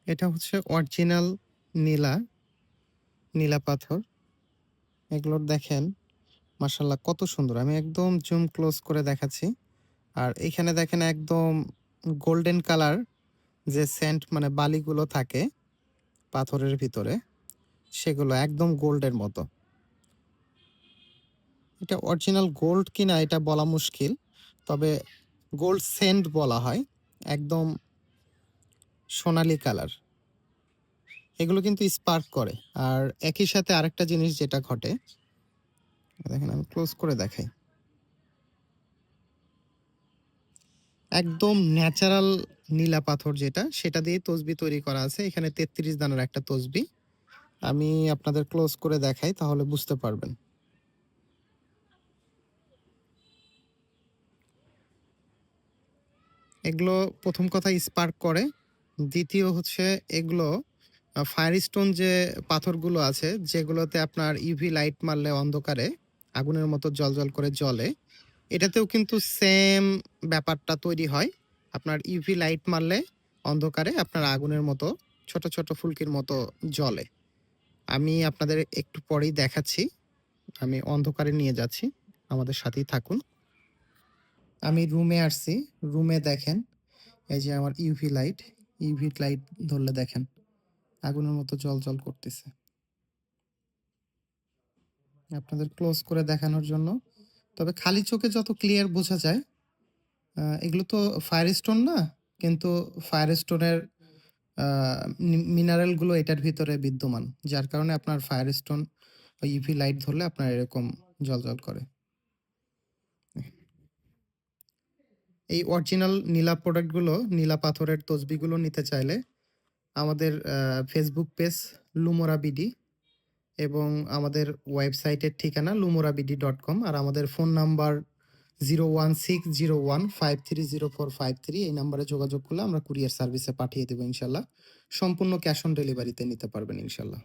এটা হচ্ছে অরিজিনাল নীলা, নীলা পাথর। এগুলোর দেখেন মাশাআল্লাহ কত সুন্দর। আমি একদম জুম ক্লোজ করে দেখাচ্ছি। আর এখানে দেখেন একদম গোল্ডেন কালার যে স্যান্ড মানে বালিগুলো থাকে পাথরের ভিতরে, সেগুলো একদম গোল্ডের মতো। এটা অরিজিনাল গোল্ড কিনা এটা বলা মুশকিল। তবে গোল্ড সেন্ট বলা হয়। একদম সোনালী কালার। এগুলো কিন্তু স্পার্ক করে। আর একই সাথে আরেকটা জিনিস যেটা ঘটে, দেখেন আমি ক্লোজ করে দেখাই। একদম ন্যাচারাল নীলা পাথর যেটা, সেটা দিয়ে তসবি তৈরি করা আছে। এখানে ৩৩ দানার একটা তসবি। আমি আপনাদের ক্লোজ করে দেখাই তাহলে বুঝতে পারবেন। এগুলো প্রথম কথা স্পার্ক করে। দ্বিতীয় হচ্ছে এগুলো ফায়ার স্টোন যে পাথরগুলো আছে যেগুলোতে আপনার ইউভি লাইট মারলে অন্ধকারে আগুনের মতো জ্বলজ্বল করে জ্বলে, এটাতেও কিন্তু সেম ব্যাপারটা তৈরি হয়। আপনার ইউভি লাইট মারলে অন্ধকারে আপনার আগুনের মতো ছোট, ছোট ফুলকির মতো জ্বলে। আমি আপনাদের একটু পরেই দেখাচ্ছি। আমি অন্ধকারে নিয়ে যাচ্ছি। আমাদের সাথেই থাকুন। আমি রুমে আসছি। রুমে দেখেন এই যে আমার ইউভি লাইট, ইউভি লাইট ধরলে দেখেন আগুনের মতো জ্বলজ্বল করতেছে। আপনাদের ক্লোজ করে দেখানোর জন্য। তবে খালি চোখে যত ক্লিয়ার বোঝা যায়, এগুলো তো ফায়ার স্টোন না, কিন্তু ফায়ার স্টোনের আ মিনারেল গুলো এটার ভিতরে বিদ্যমান। যার কারণে আপনার ফায়ার স্টোন ওই ইউভি লাইট ধরলে আপনার এরকম জ্বলজ্বল করে। এই অরিজিনাল নীলা প্রোডাক্ট গুলো, নীলা পাথরের তসবিগুলো নিতে চাইলে আমাদের ফেসবুক পেজ লুমোরা বিডি এবং আমাদের ওয়েবসাইটের ঠিকানা lumorabidi.com, আর আমাদের ফোন নাম্বার 01601530453। এই নাম্বারে যোগাযোগ করলে আমরা কুরিয়ার সার্ভিসে পাঠিয়ে দেব ইনশাল্লাহ। সম্পূর্ণ ক্যাশ অন ডেলিভারিতে নিতে পারবেন ইনশাল্লাহ।